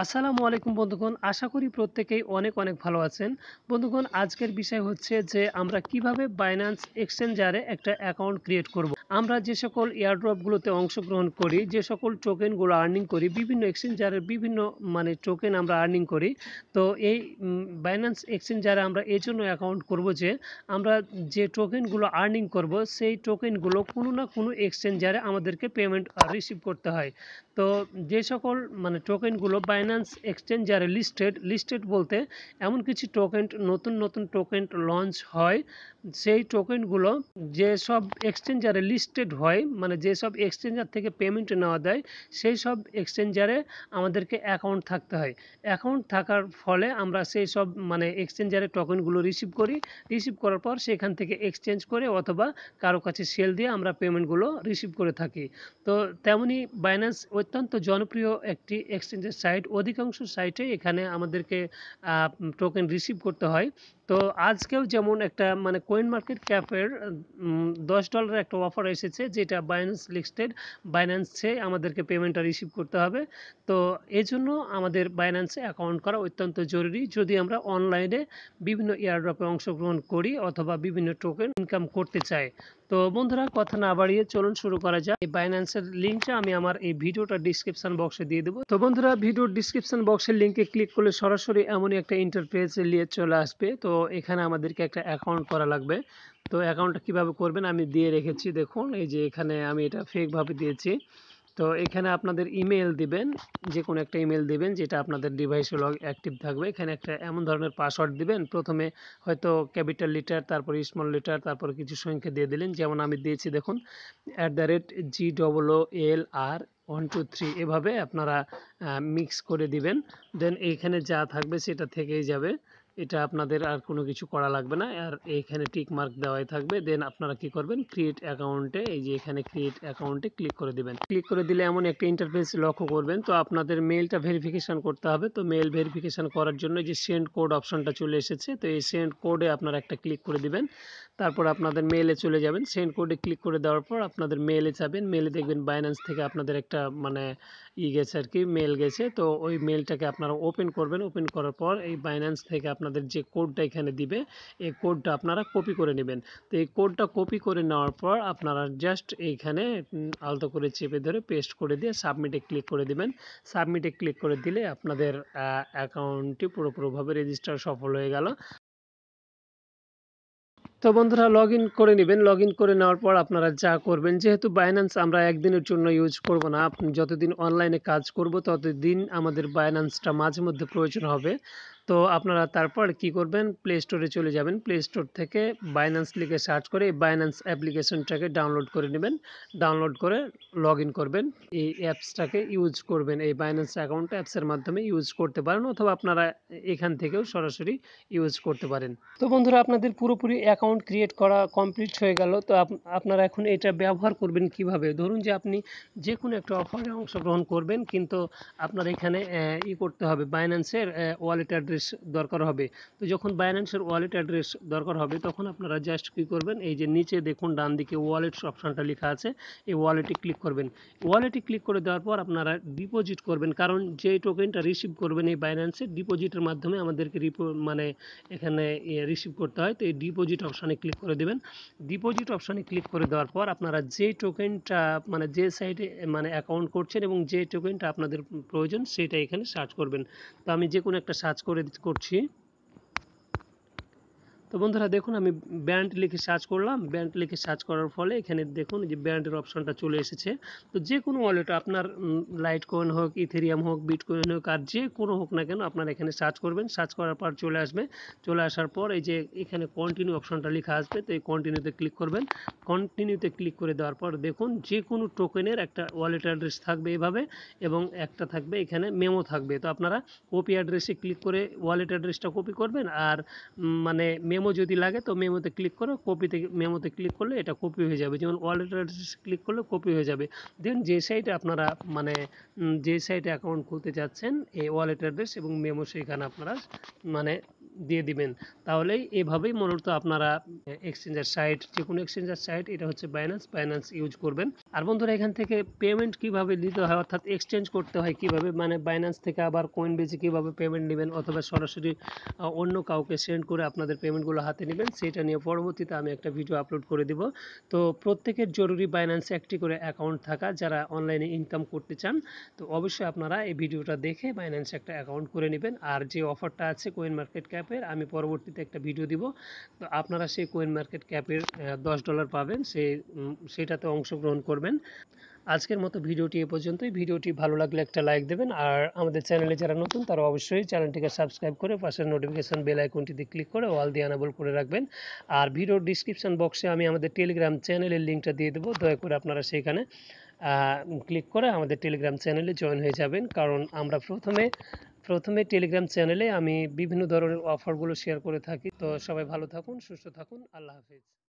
আসসালামু আলাইকুম বন্ধুগণ, আশা করি প্রত্যেকেই অনেক অনেক ভালো আছেন। বন্ধুগণ, আজকের বিষয় হচ্ছে যে আমরা কিভাবে বাইন্যান্স এক্সচেঞ্জারে একটা অ্যাকাউন্ট ক্রিয়েট করব। আমরা যে সকল এয়ারড্রপগুলোতে অংশগ্রহণ করি, যে সকল টোকেনগুলো আর্নিং করি, বিভিন্ন এক্সচেঞ্জারের বিভিন্ন টোকেন আমরা আর্নিং করি। তো এই বাইন্যান্স এক্সচেঞ্জারে আমরা এই জন্য অ্যাকাউন্ট করব যে আমরা যে টোকেনগুলো আর্নিং করব সেই টোকেনগুলো কোনো না কোনো এক্সচেঞ্জারে আমাদেরকে পেমেন্ট রিসিভ করতে হয়। তো যে সকল টোকেনগুলো বাইন্যান্স এক্সচেঞ্জারে লিস্টেড বলতে এমন কিছু নতুন টোকেন লঞ্চ হয়, সেই টোকেনগুলো যেসব এক্সচেঞ্জারে লিস্টেড হয়, মানে যেসব এক্সচেঞ্জার থেকে পেমেন্ট নেওয়া দেয়, সেই সব এক্সচেঞ্জারে আমাদেরকে অ্যাকাউন্ট থাকতে হয়। অ্যাকাউন্ট থাকার ফলে আমরা সেই সব এক্সচেঞ্জারে টোকেনগুলো রিসিভ করার পর সেখান থেকে এক্সচেঞ্জ করে অথবা কারো কাছে সেল দিয়ে আমরা পেমেন্টগুলো রিসিভ করে থাকি। তো তেমনি বাইন্যান্স অত্যন্ত জনপ্রিয় একটি এক্সচেঞ্জের সাইট। অধিকাংশ সাইটে এখানে আমাদেরকে টোকেন রিসিভ করতে হয়। তো আজকেও যেমন একটা কয়েন মার্কেট ক্যাপের $10 একটা অফার এসেছে, যেটা বাইন্যান্স লিস্টেড। বাইন্যান্সে আমাদেরকে পেমেন্টটা রিসিভ করতে হবে। তো এজন্য আমাদের বাইন্যান্সে অ্যাকাউন্ট করা অত্যন্ত জরুরি, যদি আমরা অনলাইনে বিভিন্ন এয়ারড্রপে অংশগ্রহণ করি অথবা বিভিন্ন টোকেন ইনকাম করতে চাই। তো বন্ধুরা, কথা না বাড়িয়ে চলুন শুরু করা যাক। এই বাইন্যান্সের লিঙ্কটা আমি আমার এই ভিডিওটা ডিসক্রিপশন বক্সে দিয়ে দেবো। তো বন্ধুরা, ভিডিওর ডিসক্রিপশন বক্সের লিঙ্কে ক্লিক করলে সরাসরি এমনই একটা ইন্টারফেস নিয়ে চলে আসবে। তো এখানে আমাদেরকে একটা অ্যাকাউন্ট করা লাগবে। তো অ্যাকাউন্টটা কিভাবে করবেন আমি দিয়ে রেখেছি, দেখুন এই যে এখানে আমি এটা ফেকভাবে দিয়েছি। তো এখানে আপনাদের ইমেল দিবেন, যে কোনো একটা ইমেল দিবেন যেটা আপনাদের ডিভাইসে অ্যাক্টিভ থাকবে। এখানে একটা এমন ধরনের পাসওয়ার্ড দিবেন, প্রথমে হয়তো ক্যাপিটাল লেটার, তারপর স্মল লেটার, তারপর কিছু সংখ্যা দিয়ে দিলেন। যেমন আমি দিয়েছি দেখুন, @GOOLR123 এভাবে আপনারা মিক্স করে দিবেন। দেন এইখানে যা থাকবে সেটা থেকেই যাবে, এটা আপনাদের আর কোনো কিছু করা লাগবে না। আর এইখানে টিক মার্ক দেওয়াই থাকবে। দেন আপনারা কি করবেন, ক্রিয়েট অ্যাকাউন্টে, এই যে এখানে ক্রিয়েট অ্যাকাউন্টে ক্লিক করে দিবেন। ক্লিক করে দিলে এমন একটা ইন্টারফেস লক্ষ্য করবেন। তো আপনাদের মেলটা ভেরিফিকেশন করতে হবে। তো মেল ভেরিফিকেশন করার জন্য যে সেন্ড কোড অপশনটা চলে এসেছে, তো এই সেন্ড কোডে আপনারা একটা ক্লিক করে দিবেন। তারপর আপনাদের মেলে চলে যাবেন। সেন্ড কোডে ক্লিক করে দেওয়ার পর আপনাদের মেলে যাবেন। মেলে দেখবেন বাইন্যান্স থেকে আপনাদের একটা গেছে আর কি, মেল গেছে। তো ওই মেলটাকে আপনারা ওপেন করবেন। ওপেন করার পর এই বাইন্যান্স থেকে আপনাদের যে কোডটা এখানে দিবে, এই কোডটা আপনারা কপি করে নেবেন। তো এই কোডটা কপি করে নেওয়ার পর আপনারা জাস্ট এইখানে আলতো করে চেপে ধরে পেস্ট করে দিয়ে সাবমিটে ক্লিক করে দিবেন। সাবমিটে ক্লিক করে দিলে আপনাদের অ্যাকাউন্টটি পুরোপুরিভাবে রেজিস্টার সফল হয়ে গেল। তো বন্ধুরা, লগ ইন করে নেবেন। লগ ইন করে নেওয়ার পর আপনারা যা করবেন, যেহেতু বাইন্যান্স আমরা একদিনের জন্য ইউজ করব না, যতদিন অনলাইনে কাজ করব ততদিন আমাদের বাইন্যান্সটা মাঝে মধ্যে প্রয়োজন হবে। তো আপনারা তারপর কি করবেন, প্লে স্টোরে চলে যাবেন। প্লে স্টোর থেকে বাইন্যান্স লিখে সার্চ করে এই বাইন্যান্স অ্যাপ্লিকেশনটাকে ডাউনলোড করে নেবেন। ডাউনলোড করে লগ ইন করবেন। এই অ্যাপসটাকে ইউজ করবেন, এই বাইন্যান্স অ্যাকাউন্ট অ্যাপসের মাধ্যমে ইউজ করতে পারেন, অথবা আপনারা এখান থেকেও সরাসরি ইউজ করতে পারেন। তো বন্ধুরা, আপনাদের পুরোপুরি অ্যাকাউন্ট ক্রিয়েট করা কমপ্লিট হয়ে গেল। তো আপনারা এখন এটা ব্যবহার করবেন কিভাবে। ধরুন যে আপনি যে কোনো একটা অফারে অংশগ্রহণ করবেন, কিন্তু আপনার এখানে করতে হবে, বাইন্যান্সের ওয়ালেট অ্যাড্রেস দরকার হবে। তো যখন বাইন্যান্সের ওয়ালেট অ্যাড্রেস দরকার হবে, তখন আপনারা জাস্ট কী করবেন, এই যে নিচে দেখুন ডান দিকে ওয়ালেটস অপশানটা লেখা আছে, এই ওয়ালেটে ক্লিক করবেন। ওয়ালেটে ক্লিক করে দেওয়ার পর আপনারা ডিপোজিট করবেন, কারণ যে টোকেনটা রিসিভ করবেন এই বাইন্যান্সের ডিপোজিটের মাধ্যমে আমাদেরকে এখানে রিসিভ করতে হয়। তো এই ডিপোজিট অপশানে ক্লিক করে দেবেন। ডিপোজিট অপশানে ক্লিক করে দেওয়ার পর আপনারা যে টোকেনটা যে সাইটে অ্যাকাউন্ট করছেন এবং যে টোকেনটা আপনাদের প্রয়োজন সেটা এখানে সার্চ করবেন। তো আমি যে কোনো একটা সার্চ করছি। তো বন্ধুরা দেখুন, আমি ব্যান্ড লিখে সার্চ করলাম। ব্যান্ড লিখে সার্চ করার ফলে এখানে দেখুন যে ব্যান্ডের অপশনটা চলে এসেছে। তো যে কোনো ওয়ালেট, আপনার লাইট কয়েন হোক, ইথেরিয়াম হোক, বিটকয়েন হোক, আর যে কোনো হোক না কেন, আপনারা এখানে সার্চ করবেন। সার্চ করার পর চলে আসবে। চলে আসার পর এই যে এখানে কন্টিনিউ অপশনটা লেখা আসবে, তো এই কন্টিনিউতে ক্লিক করবেন। কন্টিনিউতে ক্লিক করে দেওয়ার পর দেখুন যে কোনো টোকেনের একটা ওয়ালেট অ্যাড্রেস থাকবে এভাবে, এবং একটা থাকবে এখানে মেমো থাকবে। তো আপনারা কপি অ্যাড্রেসে ক্লিক করে ওয়ালেট অ্যাড্রেসটা কপি করবেন। আর মেমো যদি লাগে তো মেমোতে ক্লিক করো, মেমোতে ক্লিক করলে এটা কপি হয়ে যাবে। যেমন ওয়ালেট অ্যাড্রেস ক্লিক করলে কপি হয়ে যাবে। দেন যে সাইটে আপনারা যে সাইটে অ্যাকাউন্ট খুলতে যাচ্ছেন, এই ওয়ালেট অ্যাড্রেস এবং মেমো সেখানে আপনারা দিয়ে দিবেন। তাহলেই এভাবেই মূলত আপনারা এক্সচেঞ্জার সাইট, যে কোনো এক্সচেঞ্জার সাইট, এটা হচ্ছে বাইন্যান্স ইউজ করবেন। আর বন্ধুরা এখান থেকে পেমেন্ট কিভাবে নিতে হয় অর্থাৎ এক্সচেঞ্জ করতে হয় কিভাবে, মানে বাইন্যান্স থেকে আবার কয়েনবেজে কিভাবে পেমেন্ট নেবেন অথবা সরাসরি অন্য কাউকে সেন্ড করে আপনাদের পেমেন্টগুলো হাতে নেবেন, সেটা নিয়ে পরবর্তীতে আমি একটা ভিডিও আপলোড করে দিব। তো প্রত্যেকের জরুরি বাইন্যান্সে একটি করে অ্যাকাউন্ট থাকা, যারা অনলাইনে ইনকাম করতে চান তো অবশ্যই আপনারা এই ভিডিওটা দেখে বাইন্যান্সে একটা অ্যাকাউন্ট করে নেবেন। আর যে অফারটা আছে কয়েন মার্কেট ক্যাপের, আমি পরবর্তীতে একটা ভিডিও দিব, তো আপনারা সেই কয়েন মার্কেট ক্যাপের $10 পাবেন, সেটাতে অংশগ্রহণ করবেন। আজকের মতো ভিডিওটি এ পর্যন্তই। ভিডিওটি ভালো লাগলে একটা লাইক দেবেন, আর আমাদের চ্যানেলে যারা নতুন তারা অবশ্যই চ্যানেলটিকে সাবস্ক্রাইব করে পাশের নোটিফিকেশন বেল আইকনটিতে ক্লিক করে অল দিয়ে এনাবল করে রাখবেন। আর ভিডিওর ডিসক্রিপশন বক্সে আমি আমাদের টেলিগ্রাম চ্যানেলের লিঙ্কটা দিয়ে দেবো, দয়া করে আপনারা সেখানে ক্লিক করে আমাদের টেলিগ্রাম চ্যানেলে জয়েন হয়ে যাবেন। কারণ আমরা প্রথমে টেলিগ্রাম চ্যানেলে আমি বিভিন্ন ধরনের অফারগুলো শেয়ার করে থাকি। তো সবাই ভালো থাকুন, সুস্থ থাকুন, আল্লাহ হাফিজ।